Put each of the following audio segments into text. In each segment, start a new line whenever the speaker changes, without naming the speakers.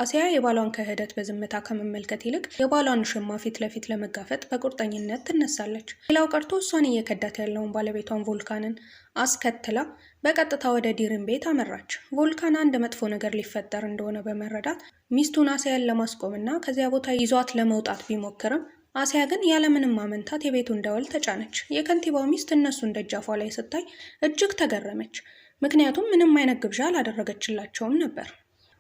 አሲያ የባሏን ክህደት በዝምታ ከመመልከት ይልቅ የባሏን ሽማ ፊት ለፊት ለመጋፈጥ በቁርጠኝነት ትነሳለች። ሌላው ቀርቶ እሷን እየከዳት ያለውን ባለቤቷን ቮልካንን አስከትላ በቀጥታ ወደ ዲሪን ቤት አመራች። ቮልካን አንድ መጥፎ ነገር ሊፈጠር እንደሆነ በመረዳት ሚስቱን አሲያን ለማስቆምና ከዚያ ቦታ ይዟት ለመውጣት ቢሞክርም አሲያ ግን ያለምንም ማመንታት የቤቱን ደወል ተጫነች። የከንቲባው ሚስት እነሱን ደጃፏ ላይ ስታይ እጅግ ተገረመች። ምክንያቱም ምንም አይነት ግብዣ አላደረገችላቸውም ነበር።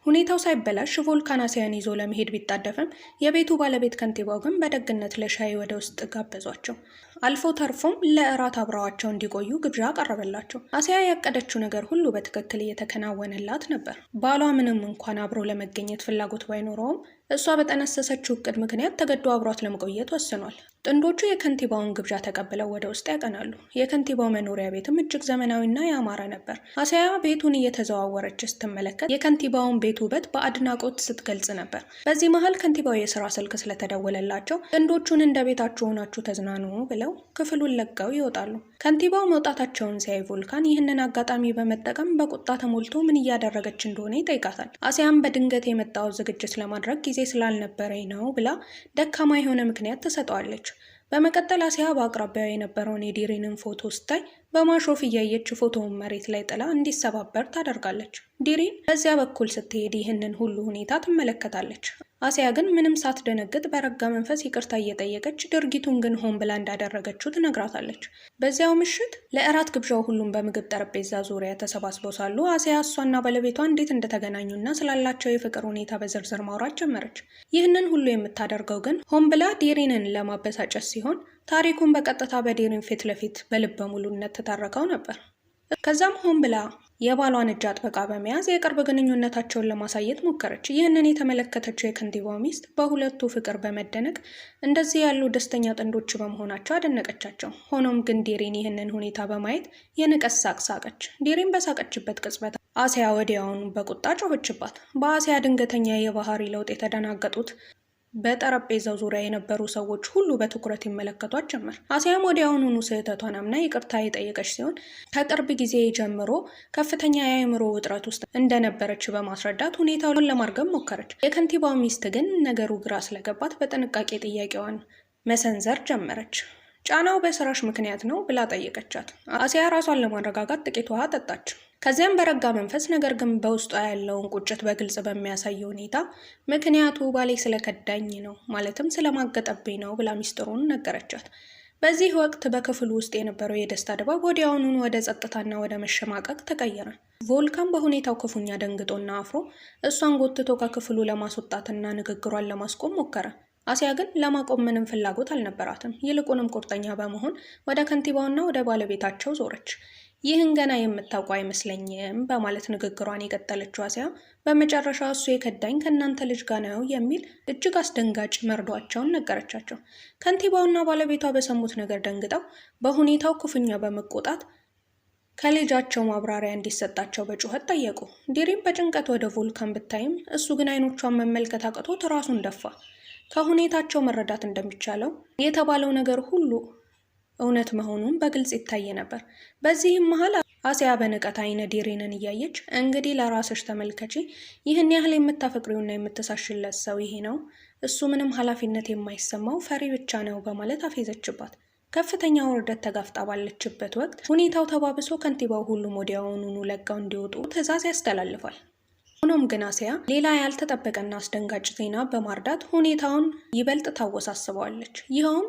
ሁኔታው ሳይበላሽ ቮልካን አሲያን ይዞ ለመሄድ ቢጣደፍም የቤቱ ባለቤት ከንቲባው ግን በደግነት ለሻይ ወደ ውስጥ ጋበዟቸው። አልፎ ተርፎም ለእራት አብረዋቸው እንዲቆዩ ግብዣ አቀረበላቸው። አሲያ ያቀደችው ነገር ሁሉ በትክክል እየተከናወነላት ነበር። ባሏ ምንም እንኳን አብሮ ለመገኘት ፍላጎት ባይኖረውም እሷ በጠነሰሰችው እቅድ ምክንያት ተገዶ አብሯት ለመቆየት ወስኗል። ጥንዶቹ የከንቲባውን ግብዣ ተቀብለው ወደ ውስጥ ያቀናሉ። የከንቲባው መኖሪያ ቤትም እጅግ ዘመናዊና ያማረ ነበር። አሲያ ቤቱን እየተዘዋወረች ስትመለከት የከንቲባውን ቤት ውበት በአድናቆት ስትገልጽ ነበር። በዚህ መሀል ከንቲባው የስራ ስልክ ስለተደወለላቸው ጥንዶቹን እንደ ቤታችሁ ሆናችሁ ተዝናኑ ብለው ክፍሉን ለቀው ይወጣሉ። ከንቲባው መውጣታቸውን ሲያይ ቮልካን ይህንን አጋጣሚ በመጠቀም በቁጣ ተሞልቶ ምን እያደረገች እንደሆነ ይጠይቃታል። አሲያም በድንገት የመጣው ዝግጅት ለማድረግ ጊዜ ስላልነበረኝ ነው ብላ ደካማ የሆነ ምክንያት ትሰጠዋለች። በመቀጠል አሲያ በአቅራቢያው የነበረውን የዲሪንን ፎቶ ስታይ በማሾፍ እያየች ፎቶውን መሬት ላይ ጥላ እንዲሰባበር ታደርጋለች። ዲሪን በዚያ በኩል ስትሄድ ይህንን ሁሉ ሁኔታ ትመለከታለች። አሲያ ግን ምንም ሳትደነግጥ በረጋ መንፈስ ይቅርታ እየጠየቀች ድርጊቱን ግን ሆን ብላ እንዳደረገችው ትነግራታለች። በዚያው ምሽት ለእራት ግብዣው ሁሉም በምግብ ጠረጴዛ ዙሪያ ተሰባስበው ሳሉ አሲያ እሷና ባለቤቷ እንዴት እንደተገናኙና ስላላቸው የፍቅር ሁኔታ በዝርዝር ማውራት ጀመረች። ይህንን ሁሉ የምታደርገው ግን ሆን ብላ ዲሪንን ለማበሳጨት ሲሆን ታሪኩን በቀጥታ በዲሪን ፊት ለፊት በልበ ሙሉነት ተታረከው ነበር። ከዛም ሆን ብላ የባሏን እጅ አጥብቃ በመያዝ የቅርብ ግንኙነታቸውን ለማሳየት ሞከረች። ይህንን የተመለከተችው የከንቲባው ሚስት በሁለቱ ፍቅር በመደነቅ እንደዚህ ያሉ ደስተኛ ጥንዶች በመሆናቸው አደነቀቻቸው። ሆኖም ግን ዲሪን ይህንን ሁኔታ በማየት የንቀት ሳቅ ሳቀች። ዲሪን በሳቀችበት ቅጽበት አሲያ ወዲያውኑ በቁጣ ጮኸችባት። በአሲያ ድንገተኛ የባህሪ ለውጥ የተደናገጡት በጠረጴዛው ዙሪያ የነበሩ ሰዎች ሁሉ በትኩረት ይመለከቷት ጀመር። አሲያም ወዲያውኑኑ ስህተቷን አምና ይቅርታ የጠየቀች ሲሆን ከቅርብ ጊዜ ጀምሮ ከፍተኛ የአእምሮ ውጥረት ውስጥ እንደነበረች በማስረዳት ሁኔታውን ለማርገብ ሞከረች። የከንቲባው ሚስት ግን ነገሩ ግራ ስለገባት በጥንቃቄ ጥያቄዋን መሰንዘር ጀመረች። ጫናው በስራሽ ምክንያት ነው ብላ ጠየቀቻት። አሲያ ራሷን ለማረጋጋት ጥቂት ውሃ ጠጣች። ከዚያም በረጋ መንፈስ ነገር ግን በውስጧ ያለውን ቁጭት በግልጽ በሚያሳይ ሁኔታ ምክንያቱ ባሌ ስለከዳኝ ነው ማለትም ስለማገጠብኝ ነው ብላ ሚስጥሩን ነገረቻት። በዚህ ወቅት በክፍሉ ውስጥ የነበረው የደስታ ድባብ ወዲያውኑን ወደ ጸጥታና ወደ መሸማቀቅ ተቀየረ። ቮልካን በሁኔታው ክፉኛ ደንግጦና አፍሮ እሷን ጎትቶ ከክፍሉ ለማስወጣትና ንግግሯን ለማስቆም ሞከረ። አሲያ ግን ለማቆም ምንም ፍላጎት አልነበራትም። ይልቁንም ቁርጠኛ በመሆን ወደ ከንቲባውና ወደ ባለቤታቸው ዞረች። ይህን ገና የምታውቁ አይመስለኝም በማለት ንግግሯን የቀጠለችው አሲያ በመጨረሻ እሱ የከዳኝ ከእናንተ ልጅ ጋር ነው የሚል እጅግ አስደንጋጭ መርዷቸውን ነገረቻቸው። ከንቲባውና ባለቤቷ በሰሙት ነገር ደንግጠው በሁኔታው ክፉኛ በመቆጣት ከልጃቸው ማብራሪያ እንዲሰጣቸው በጩኸት ጠየቁ። ዲሪን በጭንቀት ወደ ቮልካን ብታይም እሱ ግን አይኖቿን መመልከት አቅቶት ራሱን ደፋ። ከሁኔታቸው መረዳት እንደሚቻለው የተባለው ነገር ሁሉ እውነት መሆኑን በግልጽ ይታይ ነበር። በዚህም መሀል አሲያ በንቀት አይነ ዲሪንን እያየች እንግዲህ ለራስሽ ተመልከቺ፣ ይህን ያህል የምታፈቅሪውና የምትሳሽለት ሰው ይሄ ነው፣ እሱ ምንም ኃላፊነት የማይሰማው ፈሪ ብቻ ነው በማለት አፌዘችባት። ከፍተኛ ውርደት ተጋፍጣ ባለችበት ወቅት ሁኔታው ተባብሶ ከንቲባው ሁሉም ወዲያውኑኑ ለቀው እንዲወጡ ትዕዛዝ ያስተላልፋል። ሆኖም ግን አሲያ ሌላ ያልተጠበቀና አስደንጋጭ ዜና በማርዳት ሁኔታውን ይበልጥ ታወሳስበዋለች። ይኸውም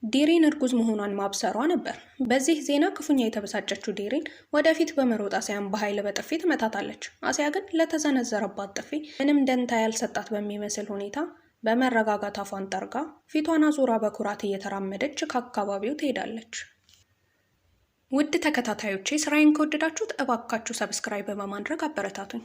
ዲሪን እርጉዝ መሆኗን ማብሰሯ ነበር። በዚህ ዜና ክፉኛ የተበሳጨችው ዲሪን ወደፊት በመሮጥ አሲያን በኃይል በጥፊ ትመታታለች። አሲያ ግን ለተሰነዘረባት ጥፊ ምንም ደንታ ያልሰጣት በሚመስል ሁኔታ በመረጋጋት አፏን ጠርጋ ፊቷን አዙራ በኩራት እየተራመደች ከአካባቢው ትሄዳለች። ውድ ተከታታዮቼ ስራዬን ከወደዳችሁት እባካችሁ ሰብስክራይብ በማድረግ አበረታቱኝ።